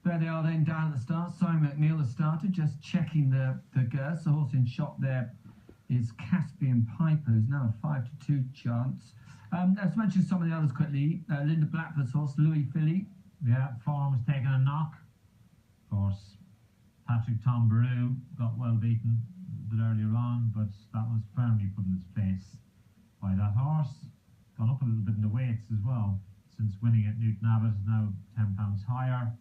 There they are then down at the start. Simon McNeil, the starter, just checking the girths. The horse in shot there is Caspian Piper, who's now a 5-2 chance. Let's mention some of the others quickly. Linda Blackford's horse, Louis Philippe. Yeah, Vaughan was taking a knock. Of course, Patrick Tombaru got well beaten a bit earlier on, but that was firmly put in his place by that horse. Gone up a little bit in the weights as well. Since winning at Newton Abbott, is now £10 higher.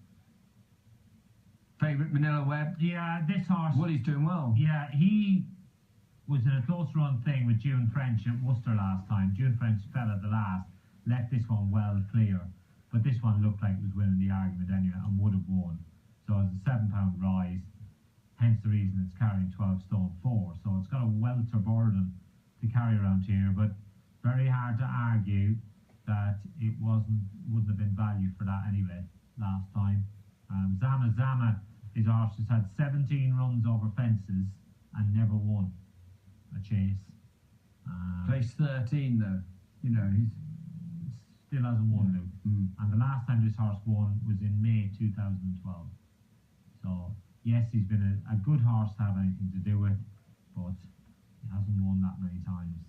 Favourite Manila Webb. Yeah, this horse. Willie's doing well. Yeah, he was in a close run thing with June French at Worcester last time. June French fell at the last, left this one well clear, but this one looked like it was winning the argument anyway and would have won. So it's a £7 rise, hence the reason it's carrying 12 stone 4. So it's got a welter burden to carry around here, but very hard to argue that it wouldn't have been value for that anyway last time. Zama Zama, his horse has had 17 runs over fences and never won a chase. Place 13 though, you know, he's still hasn't won, Luke. And the last time this horse won was in May 2012. So yes, he's been a good horse to have anything to do with, but he hasn't won that many times.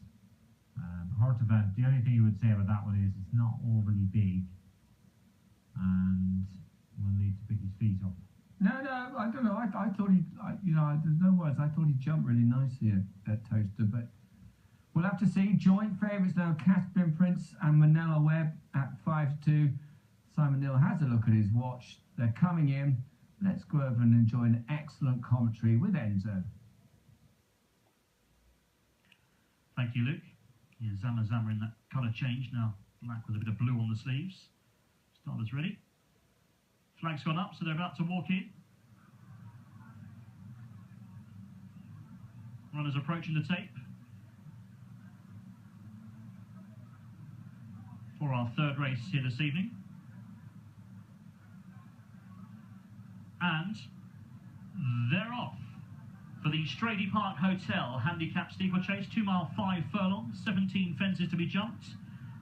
Hortevant, the only thing you would say about that one is it's not overly big and will need to pick his feet up. No, I don't know. I thought there's no words. I thought he jumped really nicely at Toaster, but we'll have to see. Joint favourites now, Caspian Prince and Manila Webb at 5-2. Simon Neal has a look at his watch. They're coming in. Let's go over and enjoy an excellent commentary with Enzo. Thank you, Luke. Yeah, Zama Zama in that colour change now, black with a bit of blue on the sleeves. Starter's ready. Flag's gone up, so they're about to walk in. Runners approaching the tape for our third race here this evening. And they're off for the Stradey Park Hotel Handicap Steeplechase, 2 mile 5 furlongs, 17 fences to be jumped.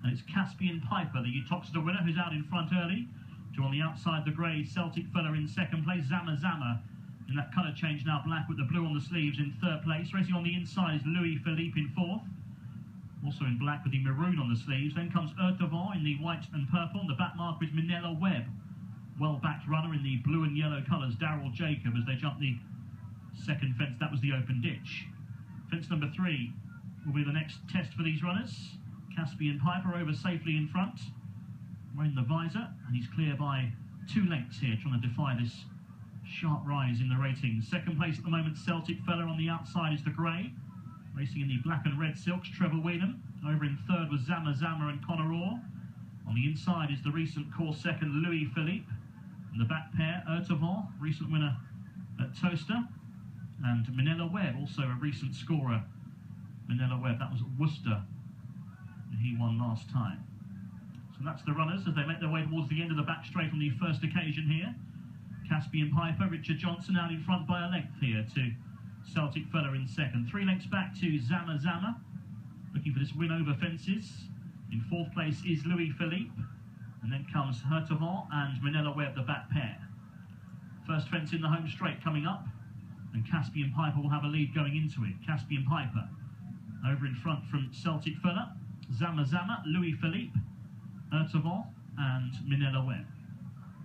And it's Caspian Piper, the Uttoxeter winner, who's out in front early. To on the outside, the grey Celtic fella in second place. Zama Zama in that colour change now, black with the blue on the sleeves in third place. Racing on the inside is Louis Philippe in fourth. Also in black with the maroon on the sleeves. Then comes Devant in the white and purple. And the back marker is Manila Webb. Well-backed runner in the blue and yellow colours, Daryl Jacob, as they jump the second fence. That was the open ditch. Fence number 3 will be the next test for these runners. Caspian Piper over safely in front, wearing the visor, and he's clear by 2 lengths here, trying to defy this sharp rise in the ratings. Second place at the moment, Celtic fella. On the outside is the grey, racing in the black and red silks, Trevor Whelan. Over in third was Zama Zama and Connor Orr. On the inside is the recent course second, Louis Philippe. In the back pair, Devant, recent winner at Toaster, and Manila Webb, also a recent scorer. Manila Webb, that was at Worcester, and he won last time. So that's the runners as they make their way towards the end of the back straight on the first occasion here. Caspian Piper, Richard Johnson out in front by a length here to Celtic fella in second. 3 lengths back to Zama Zama, looking for this win over fences. In fourth place is Louis Philippe, and then comes Devant and Manila Webb, the back pair. First fence in the home straight coming up, and Caspian Piper will have a lead going into it. Caspian Piper over in front from Celtic fella, Zama Zama, Louis Philippe, Devant and Manila Webb.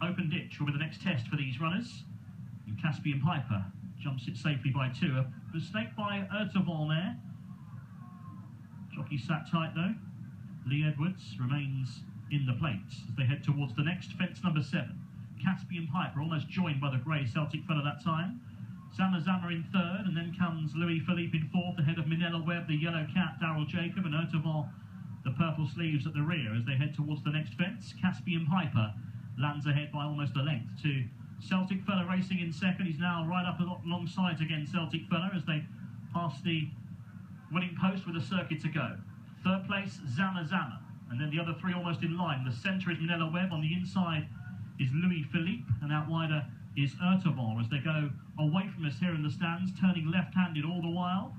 Open ditch will be the next test for these runners, and Caspian Piper jumps it safely by 2. A mistake by Devant there. Jockey sat tight though. Lee Edwards remains in the plates as they head towards the next fence number 7. Caspian Piper almost joined by the grey Celtic fella that time. Zama Zama in third, and then comes Louis Philippe in fourth, ahead of Manila Webb, the yellow cat, Daryl Jacob, and Devant, the purple sleeves at the rear as they head towards the next fence. Caspian Piper lands ahead by almost a length to Celtic fella racing in second. He's now right up alongside again Celtic fella as they pass the winning post with a circuit to go. Third place, Zama Zama, and then the other 3 almost in line. The centre is Manila Webb, on the inside is Louis Philippe, and out wider is Devant as they go away from us here in the stands, turning left-handed all the while,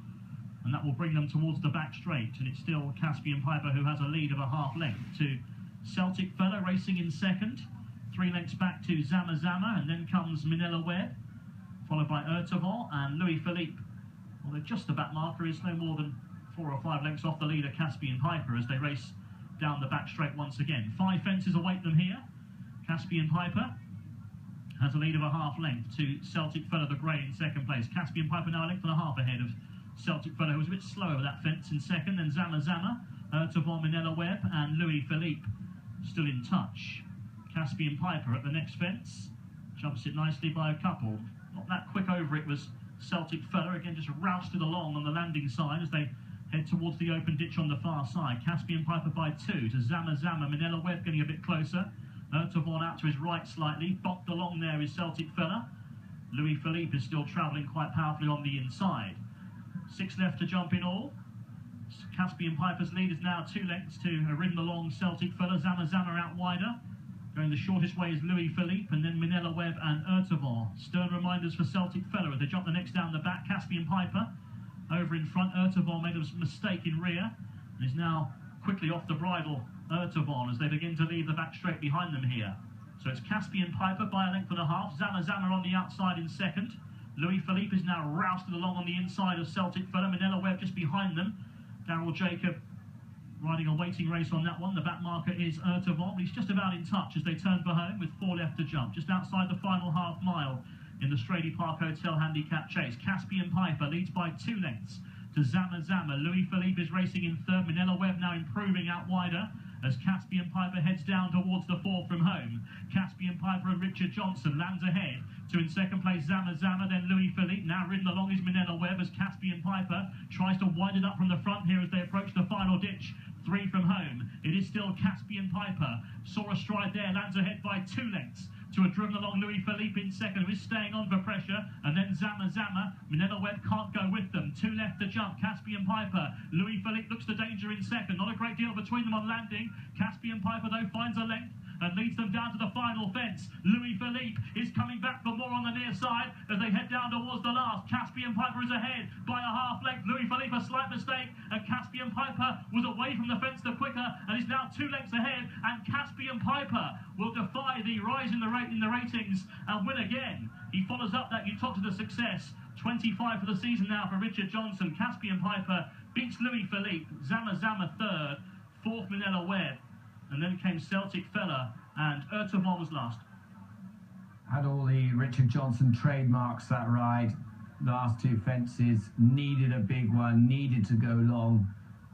and that will bring them towards the back straight. And it's still Caspian Piper who has a lead of a half length to Celtic fella racing in second. 3 lengths back to Zama Zama, and then comes Minella Webb, followed by Urtevant and Louis Philippe. Well, they're just about marker is no more than 4 or 5 lengths off the leader Caspian Piper as they race down the back straight once again. 5 fences await them here. Caspian Piper has a lead of a half length to Celtic Fella the Grey in second place. Caspian Piper now a length and a half ahead of Celtic Fella, who was a bit slow over that fence in second. Then Zama Zama, Urtevant, Minella Webb and Louis Philippe still in touch. Caspian Piper at the next fence, jumps it nicely by a couple. Not that quick over it was Celtic Fella, again just rousted along on the landing side as they head towards the open ditch on the far side. Caspian Piper by 2 to Zama Zama, Minella Webb getting a bit closer. Urtevant out to his right slightly, bopped along there is Celtic Fella. Louis Philippe is still travelling quite powerfully on the inside. 6 left to jump in all. Caspian Piper's lead is now 2 lengths to a ridden along Celtic Fella. Zama Zama out wider. Going the shortest way is Louis Philippe and then Minella Webb and Urtevant. Stern reminders for Celtic Fella as they jump the next down the back. Caspian Piper over in front. Urtevant made a mistake in rear and is now quickly off the bridle. Urtevant as they begin to leave the back straight behind them here. So it's Caspian Piper by a length and a half. Zama Zama on the outside in second. Louis Philippe is now rousted along on the inside of Celtic Fella. Minella Webb just behind them. Darryl Jacob riding a waiting race on that one. The back marker is Urtevant, but he's just about in touch as they turn for home with 4 left to jump. Just outside the final half mile in the Stradey Park Hotel Handicap Chase. Caspian Piper leads by 2 lengths to Zama Zama. Louis Philippe is racing in third. Minella Webb now improving out wider as Caspian Piper heads down towards the 4 from home. Caspian Piper and Richard Johnson lands ahead to in second place Zama Zama, then Louis Philippe. Now ridden along is Minella Webb as Caspian Piper tries to wind it up from the front here as they approach the final ditch. 3 from home. It is still Caspian Piper. Saw a stride there, lands ahead by 2 lengths to a driven along Louis Philippe in second, who is staying on for pressure, and then Zama Zama. Minella Webb can't go with them. 2 left to jump. Caspian Piper. Louis Philippe looks to danger in second. Not a great deal between them on landing. Caspian Piper, though, finds a length and leads them down to the final fence. Louis Philippe is coming back for more on the near side as they head down towards the last. Caspian Piper is ahead by a half length. Louis Philippe, a slight mistake, and Caspian Piper was away from the fence the quicker and is now 2 lengths ahead, and Caspian Piper will defy the rise in the ratings and win again. He follows up that You Talk to the success. 25 for the season now for Richard Johnson. Caspian Piper beats Louis Philippe. Zama Zama 3rd, 4th Minella Webb, and then came Celtic Fella, and Urtevant was last. Had all the Richard Johnson trademarks that ride. Last 2 fences, needed a big one, needed to go long,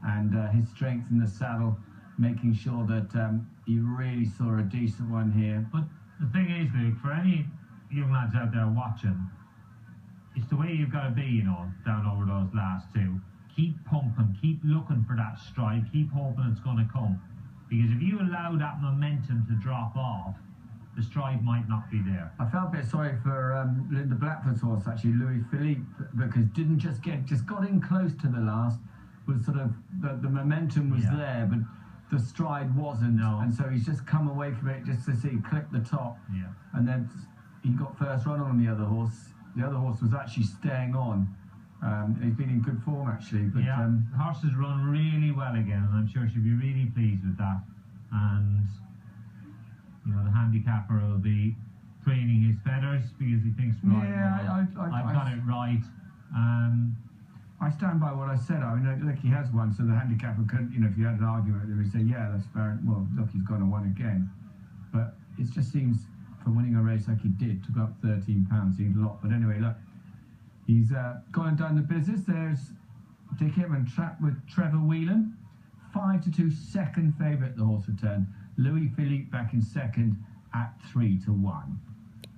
and his strength in the saddle, making sure that he really saw a decent one here. But the thing is, Luke, for any young lads out there watching, it's the way you've got to be, you know, down over those last 2. Keep pumping, keep looking for that stride, keep hoping it's going to come. Because if you allow that momentum to drop off, the stride might not be there. I felt a bit sorry for the Blackfoot's horse, actually, Louis Philippe, because didn't just got in close to the last. Was sort of the momentum was there, but the stride wasn't, and so he's just come away from it just to see clip the top, and then he got first run on the other horse. The other horse was actually staying on. He's been in good form actually. But, the horse has run really well again, and I'm sure she'll be really pleased with that. And you know, the handicapper will be preening his feathers because he thinks, right, I've got it right. I stand by what I said. I mean, look, he has won, so the handicapper could, you know, if you had an argument, they would say, yeah, that's fair. Well, look, he's gone and won again. But it just seems, for winning a race like he did, took up £13, seemed a lot. But anyway, look, he's gone and done the business. There's Dick Hitman trapped with Trevor Whelan. 5-2, second favourite, the horse returned. Louis Philippe back in second at 3-1.